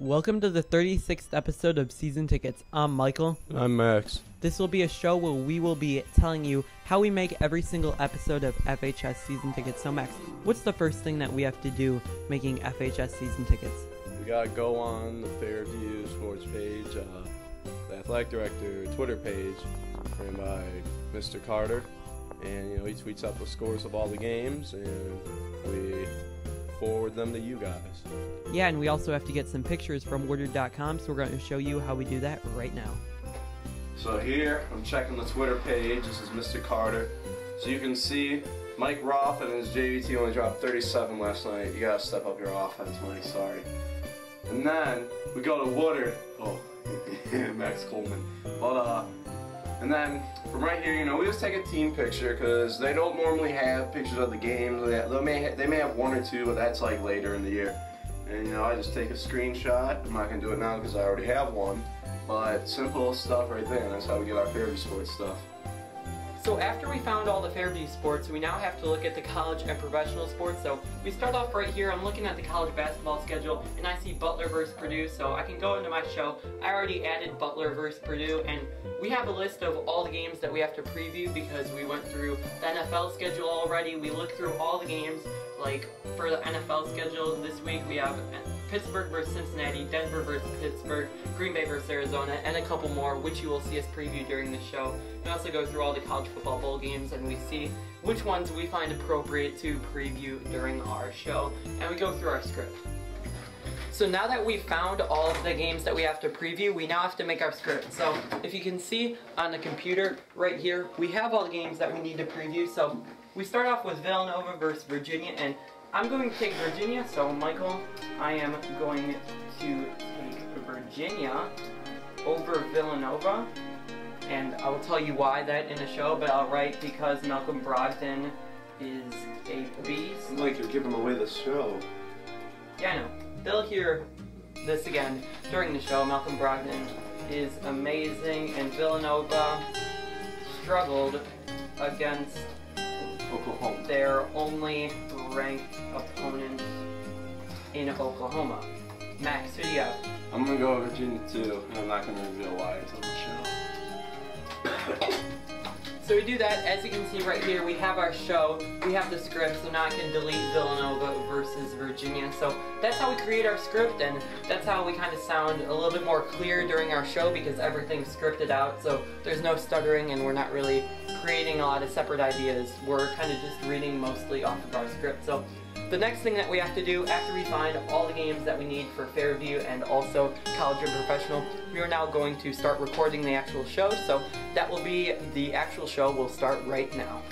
Welcome to the 36th episode of Season Tickets. I'm Michael. I'm Max. This will be a show where we will be telling you how we make every single episode of FHS Season Tickets. So Max, what's the first thing that we have to do making FHS Season Tickets? We gotta go on the Fairview Sports page, the athletic director Twitter page, ran by Mr. Carter, and he tweets out the scores of all the games, and we forward them to you guys. Yeah, and we also have to get some pictures from Woodard.com, so we're going to show you how we do that right now. So here, I'm checking the Twitter page. This is Mr. Carter. So you can see Mike Roth and his JVT only dropped 37 last night. You gotta step up your offense, Mike, sorry. And then we go to Woodard. Oh, Max Coleman. But, and then from right here, we just take a team picture because they don't normally have pictures of the games. They may have one or two, but that's like later in the year. And I just take a screenshot. I'm not gonna do it now because I already have one. But simple stuff right there. That's how we get our Fairview Sports stuff. So after we found all the Fairview sports, we now have to look at the college and professional sports. So we start off right here. I'm looking at the college basketball schedule, and I see Butler versus Purdue. So I can go into my show. I already added Butler versus Purdue, and we have a list of all the games that we have to preview because we went through the NFL schedule already. We looked through all the games. Like for the NFL schedule this week, we have Pittsburgh versus Cincinnati, Denver versus Pittsburgh, Green Bay versus Arizona, and a couple more, which you will see us preview during the show. We also go through all the college football bowl games, and we see which ones we find appropriate to preview during our show, and we go through our script. So now that we've found all of the games that we have to preview, we now have to make our script. So if you can see on the computer right here, we have all the games that we need to preview. So we start off with Villanova versus Virginia, and I'm going to take Virginia. So Michael, I am going to take Virginia over Villanova, and I will tell you why that in a show, but I'll write because Malcolm Brogdon is a beast. Like you're giving away the show. Yeah, I know. They'll hear this again during the show. Malcolm Brogdon is amazing, and Villanova struggled against Oklahoma, their only ranked opponent in Oklahoma. Max, who do you have? I'm gonna go with Virginia too, and I'm not gonna reveal why until the show. So we do that. As you can see right here, we have our show, we have the script, so now I can delete Villanova versus Virginia. So that's how we create our script, and that's how we kind of sound a little bit more clear during our show because everything's scripted out, so there's no stuttering and we're not really creating a lot of separate ideas. We're kind of just reading mostly off of our script. So the next thing that we have to do after we find all the games that we need for Fairview and also college and professional, we are now going to start recording the actual show. So that will be the actual show. We'll start right now.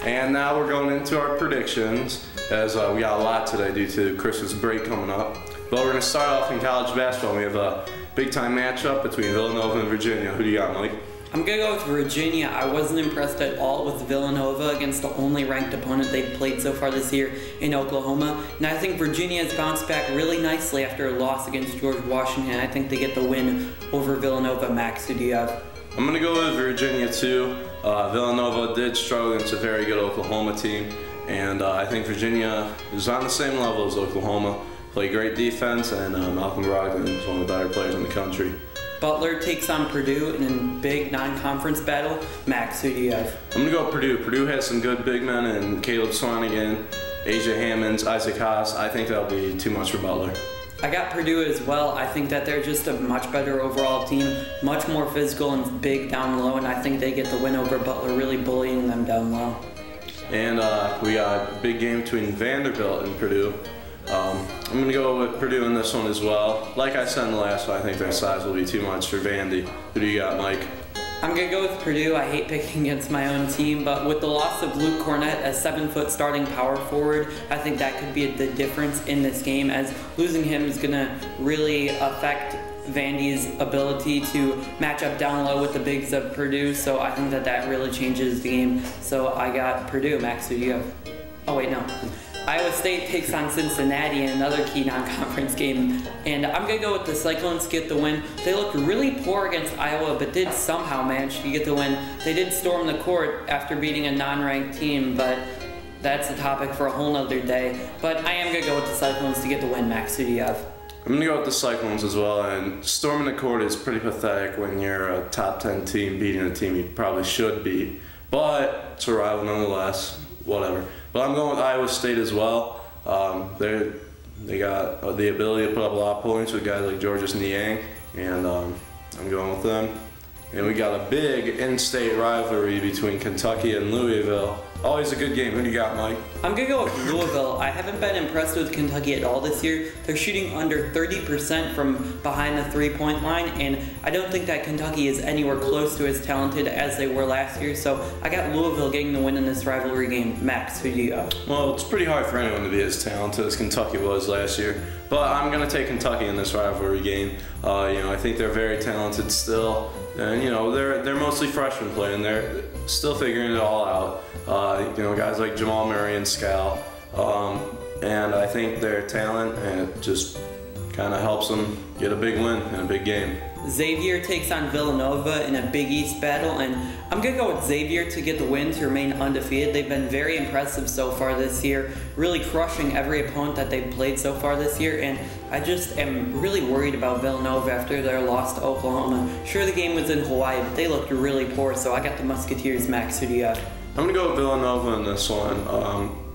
And now we're going into our predictions, as we got a lot today due to Christmas break coming up. But we're going to start off in college basketball. We have a big-time matchup between Villanova and Virginia. Who do you got, Mike? I'm going to go with Virginia. I wasn't impressed at all with Villanova against the only ranked opponent they've played so far this year in Oklahoma. And I think Virginia has bounced back really nicely after a loss against George Washington. I think they get the win over Villanova. Max, who do you have? I'm going to go with Virginia too. Villanova did struggle against a very good Oklahoma team. And I think Virginia is on the same level as Oklahoma. Play great defense, and Malcolm Brogdon is one of the better players in the country. Butler takes on Purdue in a big non-conference battle. Max, who do you have? I'm going to go with Purdue. Purdue has some good big men, and Caleb Swanigan, Asia Hammonds, Isaac Haas. I think that'll be too much for Butler. I got Purdue as well. I think that they're just a much better overall team, much more physical and big down low, and I think they get the win over Butler, really bullying them down low. And we got a big game between Vanderbilt and Purdue. I'm going to go with Purdue in this one as well. Like I said in the last one, I think their size will be too much for Vandy. Who do you got, Mike? I'm going to go with Purdue. I hate picking against my own team, but with the loss of Luke Cornett as 7-foot starting power forward, I think that could be the difference in this game, as losing him is going to really affect Vandy's ability to match up down low with the bigs of Purdue, so I think that really changes the game. So I got Purdue. Max, who do you have? Oh wait, no. Iowa State takes on Cincinnati in another key non-conference game, and I'm going to go with the Cyclones to get the win. They looked really poor against Iowa, but did somehow manage to get the win. They did storm the court after beating a non-ranked team, but that's a topic for a whole nother day. But I am going to go with the Cyclones to get the win. Max, who do you have? I'm going to go with the Cyclones as well, and storming the court is pretty pathetic when you're a top 10 team beating a team you probably should beat, but it's a rival nonetheless, whatever. But I'm going with Iowa State as well. They got the ability to put up a lot of points with guys like Georges Niang, and I'm going with them. And we got a big in-state rivalry between Kentucky and Louisville. Always a good game. Who do you got, Mike? I'm going to go with Louisville. I haven't been impressed with Kentucky at all this year. They're shooting under 30% from behind the three-point line, and I don't think that Kentucky is anywhere close to as talented as they were last year. So I got Louisville getting the win in this rivalry game. Max, who do you got? Well, it's pretty hard for anyone to be as talented as Kentucky was last year. But I'm going to take Kentucky in this rivalry game. I think they're very talented still. And, they're mostly freshmen playing. They're still figuring it all out. Guys like Jamal Murray and Scal. And I think their talent, and it just kind of helps them get a big win in a big game. Xavier takes on Villanova in a Big East battle, and I'm going to go with Xavier to get the win to remain undefeated. They've been very impressive so far this year, really crushing every opponent that they've played so far this year, and I just am really worried about Villanova after their loss to Oklahoma. Sure, the game was in Hawaii, but they looked really poor, so I got the Musketeers. Max, who do you have? I'm going to go with Villanova in this one.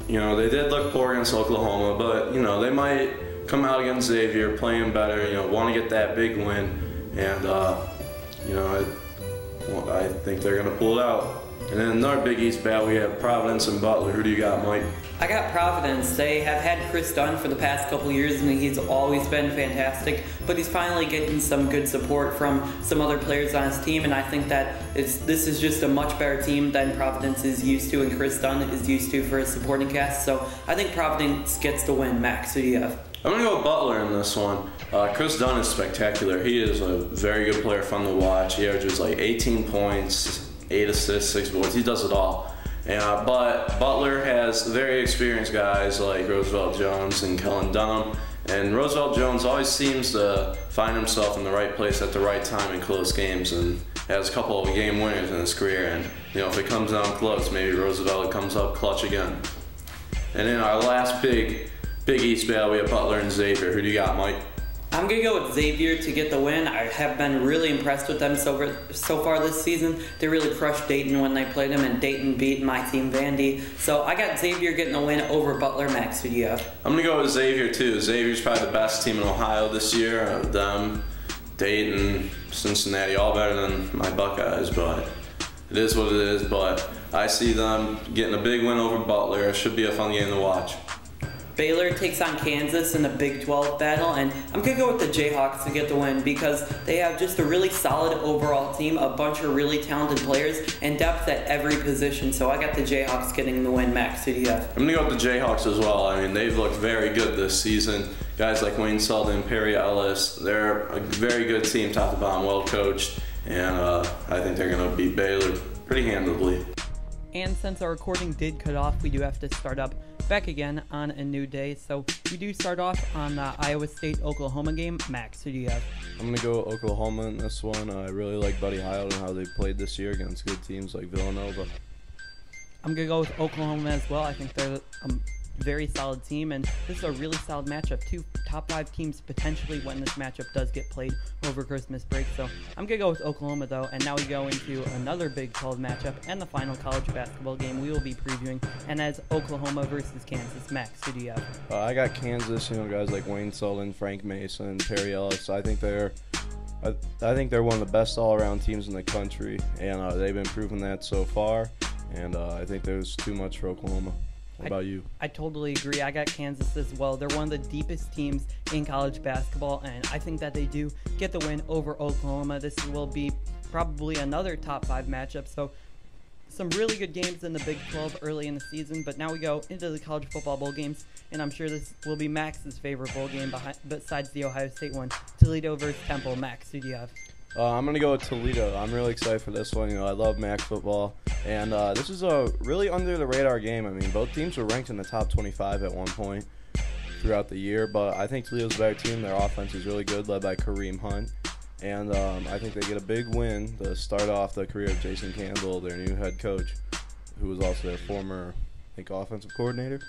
They did look poor against Oklahoma, but, they might come out against Xavier playing better, want to get that big win. And, I think they're going to pull it out. And then another Big East battle, we have Providence and Butler. Who do you got, Mike? I got Providence. They have had Chris Dunn for the past couple years, and he's always been fantastic. But he's finally getting some good support from some other players on his team, and I think that this is just a much better team than Providence is used to and Chris Dunn is used to for his supporting cast. So I think Providence gets the win. Max, who do you have? I'm going to go with Butler in this one. Chris Dunn is spectacular. He is a very good player, fun to watch. He averages like 18 points, 8 assists, 6 boards. He does it all. But Butler has very experienced guys like Roosevelt Jones and Kellen Dunham. And Roosevelt Jones always seems to find himself in the right place at the right time in close games and has a couple of game winners in his career. And, if it comes down close, maybe Roosevelt comes up clutch again. And in our last Big East battle, we have Butler and Xavier. Who do you got, Mike? I'm going to go with Xavier to get the win. I have been really impressed with them so far this season. They really crushed Dayton when they played them, and Dayton beat my team, Vandy. So I got Xavier getting the win over Butler. Max, who do you have? I'm going to go with Xavier, too. Xavier's probably the best team in Ohio this year. Them, Dayton, Cincinnati, all better than my Buckeyes, but it is what it is. But I see them getting a big win over Butler. It should be a fun game to watch. Baylor takes on Kansas in a Big 12 battle, and I'm going to go with the Jayhawks to get the win because they have just a really solid overall team, a bunch of really talented players, and depth at every position. So I got the Jayhawks getting the win. Max, who do you have? I'm going to go with the Jayhawks as well. I mean, they've looked very good this season. Guys like Wayne Selden, Perry Ellis, they're a very good team, top to bottom, well coached, and I think they're going to beat Baylor pretty handily. And since our recording did cut off, we do have to start up back again on a new day. So we do start off on the Iowa State-Oklahoma game. Max, who do you have? I'm going to go Oklahoma in this one. I really like Buddy Hield and how they played this year against good teams like Villanova. I'm going to go with Oklahoma as well. I think they're a very solid team, and this is a really solid matchup. Two top 5 teams potentially when this matchup does get played over Christmas break. So I'm going to go with Oklahoma, though, and now we go into another Big 12 matchup and the final college basketball game we will be previewing, and that's Oklahoma versus Kansas. Max, who do you have? I got Kansas, guys like Wayne Selden, Frank Mason, Perry Ellis. I think they're one of the best all-around teams in the country, and they've been proving that so far, and I think there's too much for Oklahoma. What about you? I totally agree. I got Kansas as well. They're one of the deepest teams in college basketball, and I think that they do get the win over Oklahoma. This will be probably another top 5 matchup. So some really good games in the Big 12 early in the season, but now we go into the college football bowl games, and I'm sure this will be Max's favorite bowl game besides the Ohio State one, Toledo versus Temple. Max, who do you have? I'm going to go with Toledo. I'm really excited for this one. I love MAC football. And this is a really under-the-radar game. I mean, both teams were ranked in the top 25 at one point throughout the year. But I think Toledo's a better team. Their offense is really good, led by Kareem Hunt. And I think they get a big win to start off the career of Jason Campbell, their new head coach, who was also their former, offensive coordinator.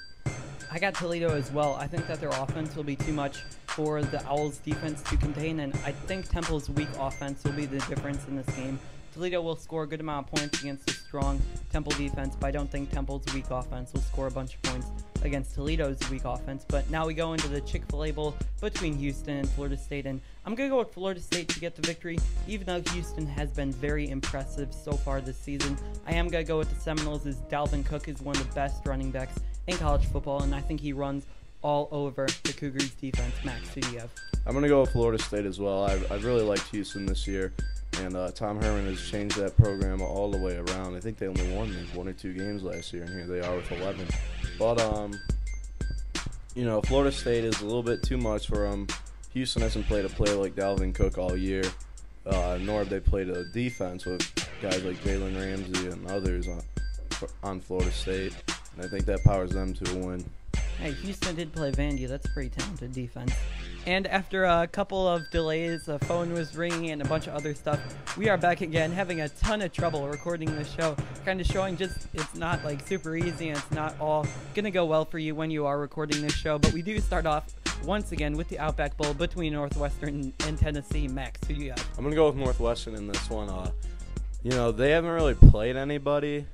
I got Toledo as well. I think that their offense will be too much for the Owls defense to contain, and I think Temple's weak offense will be the difference in this game. Toledo will score a good amount of points against a strong Temple defense, but I don't think Temple's weak offense will score a bunch of points against Toledo's weak offense. But now we go into the Chick-fil-A Bowl between Houston and Florida State, and I'm going to go with Florida State to get the victory. Even though Houston has been very impressive so far this season, I am going to go with the Seminoles, as Dalvin Cook is one of the best running backs in college football, and I think he runs all over the Cougars defense. Max, who do you have? I'm going to go with Florida State as well. I've really liked Houston this year. And Tom Herman has changed that program all the way around. I think they only won like 1 or 2 games last year, and here they are with 11. But, Florida State is a little bit too much for them. Houston hasn't played a player like Dalvin Cook all year, nor have they played a defense with guys like Jalen Ramsey and others on Florida State. And I think that powers them to a win. Hey, Houston did play Vandy. That's a pretty talented defense. And after a couple of delays, the phone was ringing and a bunch of other stuff, we are back again, having a ton of trouble recording this show. Kind of showing just it's not like super easy, and it's not all going to go well for you when you are recording this show. But we do start off once again with the Outback Bowl between Northwestern and Tennessee. Max, who do you have? I'm going to go with Northwestern in this one. They haven't really played anybody,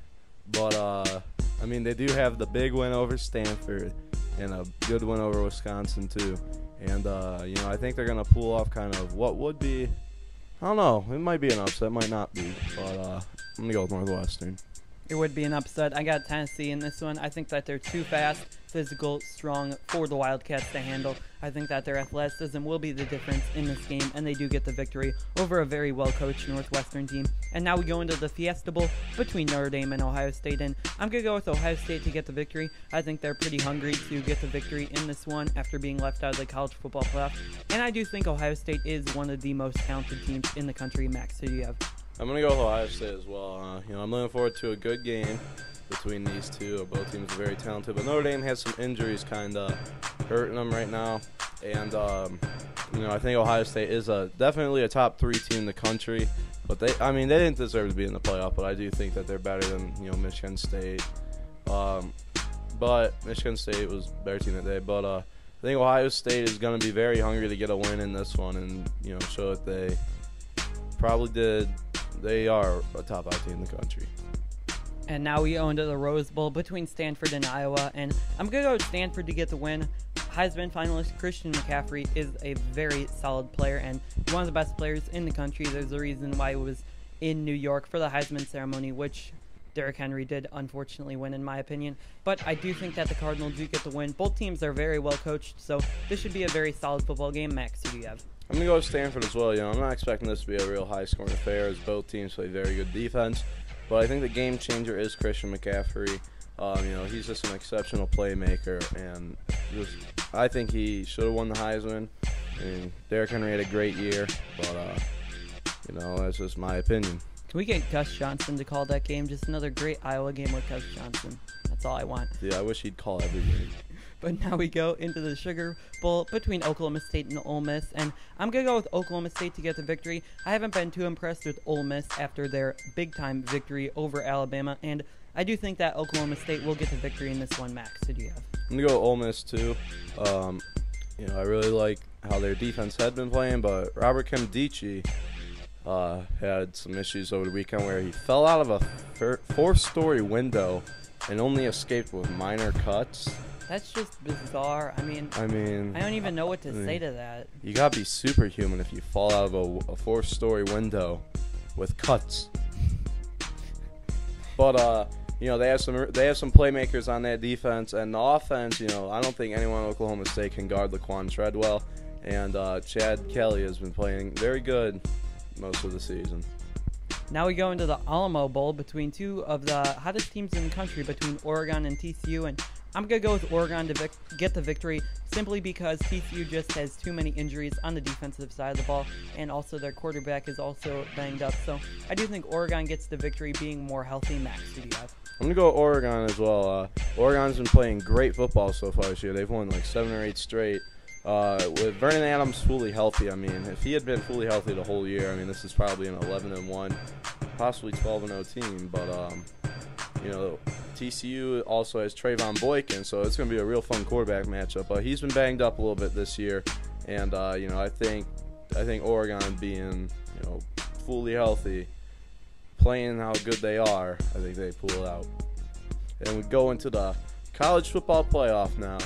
but, they do have the big win over Stanford and a good win over Wisconsin, too. And, I think they're going to pull off kind of what would be, I don't know, it might be an upset, might not be, but I'm going to go with Northwestern. It would be an upset. I got Tennessee in this one. I think that they're too fast, physical, strong for the Wildcats to handle. I think that their athleticism will be the difference in this game, and they do get the victory over a very well-coached Northwestern team. And now we go into the Fiesta Bowl between Notre Dame and Ohio State, and I'm going to go with Ohio State to get the victory. I think they're pretty hungry to get the victory in this one after being left out of the college football playoff. And I do think Ohio State is one of the most talented teams in the country. Max, who do you have? I'm going to go with Ohio State as well. I'm looking forward to a good game between these two. Both teams are very talented, but Notre Dame has some injuries kind of hurting them right now. And, I think Ohio State is definitely a top 3 team in the country. But they didn't deserve to be in the playoff, but I do think that they're better than, Michigan State. But Michigan State was a better team that day. But I think Ohio State is going to be very hungry to get a win in this one and, show that they probably did. They are a top 5 team in the country. And now we go into the Rose Bowl between Stanford and Iowa, and I'm going to go with Stanford to get the win. Heisman finalist Christian McCaffrey is a very solid player and one of the best players in the country. There's a reason why he was in New York for the Heisman ceremony, which Derrick Henry did unfortunately win, in my opinion. But I do think that the Cardinals do get the win. Both teams are very well coached, so this should be a very solid football game. Max, who do you have? I'm going to go with Stanford as well. I'm not expecting this to be a real high-scoring affair, as both teams play very good defense. But I think the game changer is Christian McCaffrey. He's just an exceptional playmaker, and I think he should have won the Heisman. Derrick Henry had a great year, but that's just my opinion. Can we get Gus Johnson to call that game? Just another great Iowa game with Gus Johnson. That's all I want. Yeah, I wish he'd call every game. But now we go into the Sugar Bowl between Oklahoma State and Ole Miss, and I'm going to go with Oklahoma State to get the victory. I haven't been too impressed with Ole Miss after their big-time victory over Alabama, and I do think that Oklahoma State will get the victory in this one. Max, who do you have? I'm going to go with Ole Miss, too. I really like how their defense had been playing, but Robert Nkemdiche had some issues over the weekend where he fell out of a 4th-story window and only escaped with minor cuts. That's just bizarre. I don't even know what to say to that. You gotta be superhuman if you fall out of a 4th-story window with cuts. But they have some playmakers on that defense, and the offense. I don't think anyone in Oklahoma State can guard Laquan Treadwell, and Chad Kelly has been playing very good most of the season. Now we go into the Alamo Bowl between 2 of the hottest teams in the country, between Oregon and TCU, and I'm going to go with Oregon to get the victory simply because TCU just has too many injuries on the defensive side of the ball, and also their quarterback is also banged up. So I do think Oregon gets the victory, being more healthy. Max, who do you have? I'm going to go Oregon as well. Oregon's been playing great football so far this year. They've won like 7 or 8 straight. With Vernon Adams fully healthy, if he had been fully healthy the whole year, this is probably an 11-1, possibly 12-0 team. But TCU also has Trayvon Boykin, so it's going to be a real fun quarterback matchup. But he's been banged up a little bit this year, And I think Oregon being fully healthy, playing how good they are, I think they pull it out. And we go into the college football playoff now,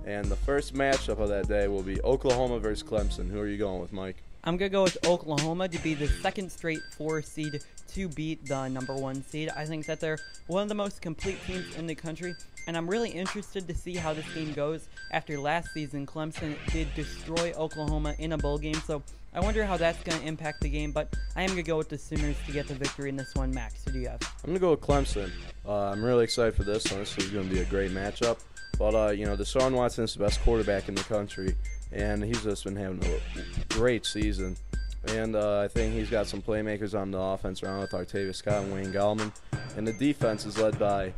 and the first matchup of that day will be Oklahoma versus Clemson. Who are you going with, Mike? I'm going to go with Oklahoma to be the second straight 4 seed to beat the number 1 seed. I think that they're one of the most complete teams in the country, and I'm really interested to see how this game goes. After last season, Clemson did destroy Oklahoma in a bowl game, so I wonder how that's going to impact the game, but I am going to go with the Sooners to get the victory in this one. Max, who do you have? I'm going to go with Clemson. I'm really excited for this one. This is going to be a great matchup. But, Deshaun Watson is the best quarterback in the country, and he's just been having a great season. And I think he's got some playmakers on the offense around with Artavius Scott and Wayne Gallman. And the defense is led by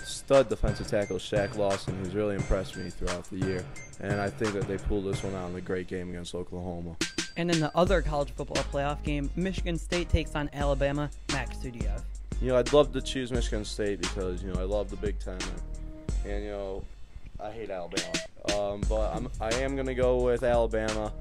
stud defensive tackle Shaq Lawson, who's really impressed me throughout the year. And I think that they pulled this one out in a great game against Oklahoma. And in the other college football playoff game, Michigan State takes on Alabama. Max, who do you have? I'd love to choose Michigan State because, I love the Big Ten. And, I hate Alabama. But I am going to go with Alabama.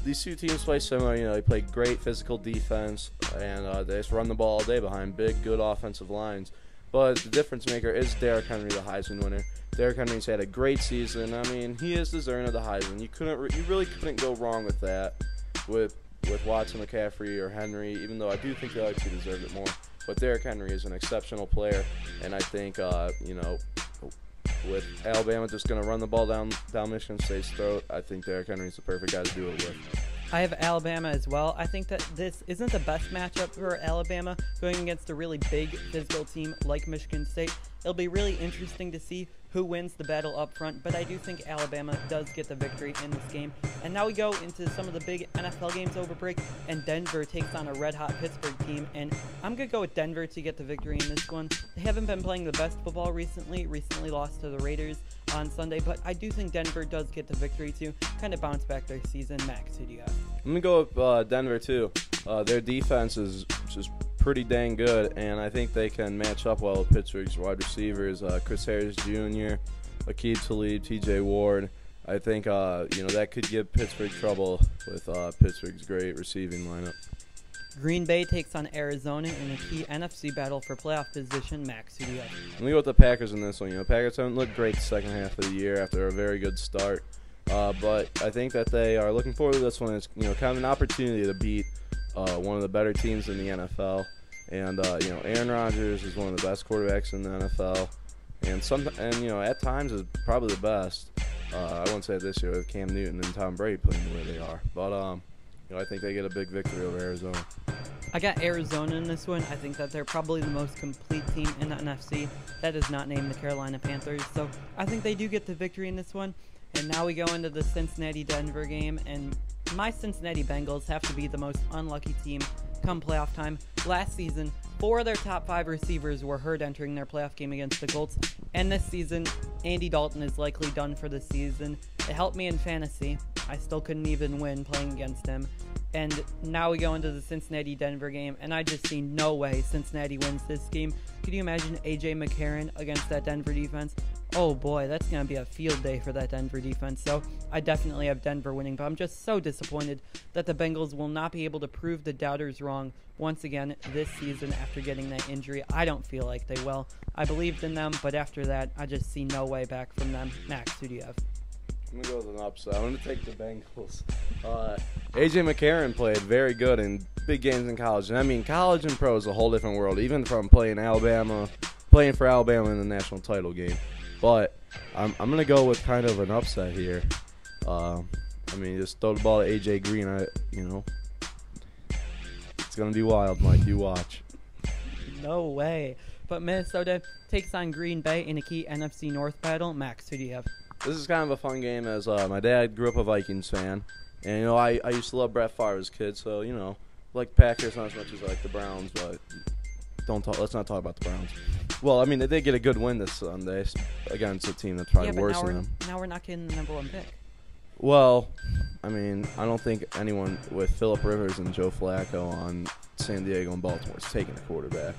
These two teams play similar. They play great physical defense, and they just run the ball all day behind big, good offensive lines. But the difference maker is Derrick Henry, the Heisman winner. Derrick Henry's had a great season. I mean, he is deserving of the Heisman. You really couldn't go wrong with that, with Watson, McCaffrey, or Henry. Even though I do think the other two deserve it more. But Derrick Henry is an exceptional player, and I think with Alabama just going to run the ball down Michigan State's throat, I think Derrick Henry's the perfect guy to do it with. I have Alabama as well. I think that this isn't the best matchup for Alabama going against a really big physical team like Michigan State. It'll be really interesting to see who wins the battle up front, but I do think Alabama does get the victory in this game. And now we go into some of the big NFL games over break, and Denver takes on a red-hot Pittsburgh team, and I'm going to go with Denver to get the victory in this one. They haven't been playing the best football recently lost to the Raiders on Sunday, but I do think Denver does get the victory to kind of bounce back their season. Max, who do you have? I'm going to go with Denver too. Their defense is just pretty dang good, and I think they can match up well with Pittsburgh's wide receivers, Chris Harris Jr., Aqib Talib, T.J. Ward. I think that could give Pittsburgh trouble with Pittsburgh's great receiving lineup. Green Bay takes on Arizona in a key NFC battle for playoff position. Max, who do you have? I'm going to go with the Packers in this one. Packers haven't looked great the second half of the year after a very good start. But I think that they are looking forward to this one. It's kind of an opportunity to beat one of the better teams in the NFL. And Aaron Rodgers is one of the best quarterbacks in the NFL. And at times is probably the best. I wouldn't say it this year with Cam Newton and Tom Brady playing the way they are. But I think they get a big victory over Arizona. I got Arizona in this one. I think that they're probably the most complete team in the NFC. That is not named the Carolina Panthers. So I think they do get the victory in this one. And now we go into the Cincinnati-Denver game. And my Cincinnati Bengals have to be the most unlucky team come playoff time. Last season, 4 of their top 5 receivers were hurt entering their playoff game against the Colts. And this season, Andy Dalton is likely done for the season. It helped me in fantasy. I still couldn't even win playing against him. And now we go into the Cincinnati-Denver game, and I just see no way Cincinnati wins this game. Could you imagine A.J. McCarron against that Denver defense? Oh boy, that's going to be a field day for that Denver defense. So I definitely have Denver winning, but I'm just so disappointed that the Bengals will not be able to prove the doubters wrong once again this season after getting that injury. I don't feel like they will. I believed in them, but after that, I just see no way back from them. Max, who do you have? I'm going to go with an upset. I'm going to take the Bengals. A.J. McCarron played very good in big games in college. And I mean, college and pro is a whole different world, even from playing for Alabama in the national title game. But I'm going to go with kind of an upset here. Just throw the ball to A.J. Green. It's going to be wild, Mike. You watch. No way. But Minnesota takes on Green Bay in a key NFC North battle. Max, who do you have? This is kind of a fun game as my dad grew up a Vikings fan. And, I used to love Brett Favre as a kid. So, like Packers not as much as I like the Browns. But let's not talk about the Browns. Well, they did get a good win this Sunday against a team that's probably worse than them. Now we're not getting the number 1 pick. Well, I don't think anyone with Phillip Rivers and Joe Flacco on San Diego and Baltimore is taking a quarterback.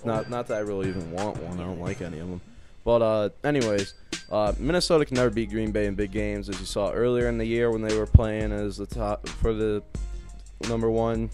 Not that I really even want one. I don't like any of them. But anyways, Minnesota can never beat Green Bay in big games, as you saw earlier in the year when they were playing as the top for the #1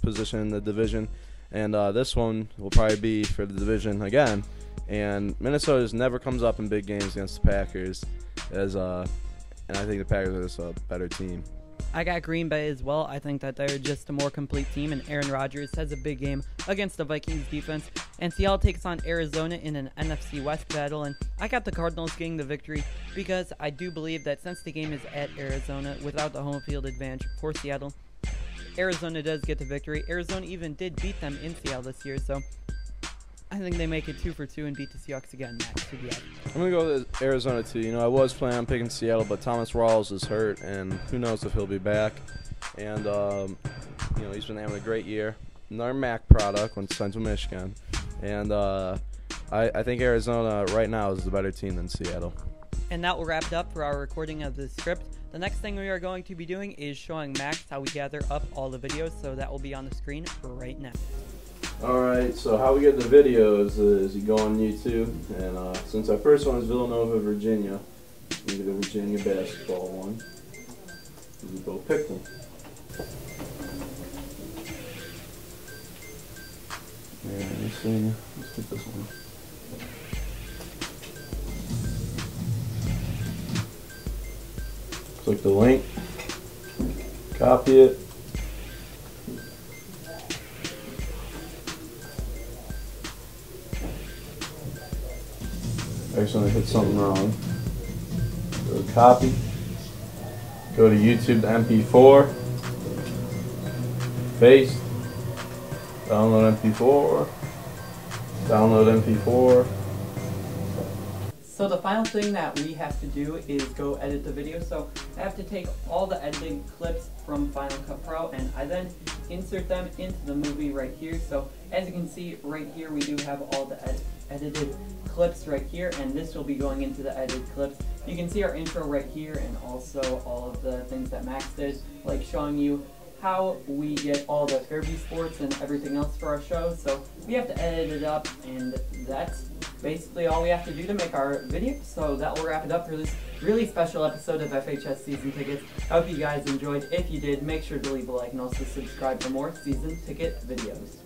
position in the division. And this one will probably be for the division again. And Minnesota never comes up in big games against the Packers, and I think the Packers are just a better team. I got Green Bay as well. I think that they're just a more complete team, and Aaron Rodgers has a big game against the Vikings defense. And Seattle takes on Arizona in an NFC West battle, and I got the Cardinals getting the victory because I do believe that since the game is at Arizona without the home field advantage for Seattle, Arizona does get the victory. Arizona even did beat them in Seattle this year, so I think they make it 2 for 2 and beat the Seahawks again. Max, who do you have? I'm going to go with Arizona too. You know, I was planning on picking Seattle, but Thomas Rawls is hurt, and who knows if he'll be back. And, you know, he's been having a great year. Another MAC product when Central Michigan. And I think Arizona right now is the better team than Seattle. And that will wrap it up for our recording of the script. The next thing we are going to be doing is showing Max how we gather up all the videos, so that will be on the screen right now. Alright, so how we get the videos is you go on YouTube, and since our first one is Villanova, Virginia, we get the Virginia basketball one. We go pick them. Yeah, let me see. Let's pick this one. Click the link, copy it. Actually, I hit something wrong. Go to copy. Go to YouTube to MP4. Paste. Download MP4. Download MP4. So the final thing that we have to do is go edit the video. So I have to take all the edited clips from Final Cut Pro, and I then insert them into the movie right here. So as you can see right here, we do have all the edited clips right here, and this will be going into the edited clips. You can see our intro right here, and also all of the things that Max did, like showing you how we get all the Fairview sports and everything else for our show. So we have to edit it up, and that's basically all we have to do to make our video. So that will wrap it up for this really special episode of FHS Season Tickets. I hope you guys enjoyed. If you did, make sure to leave a like and also subscribe for more season ticket videos.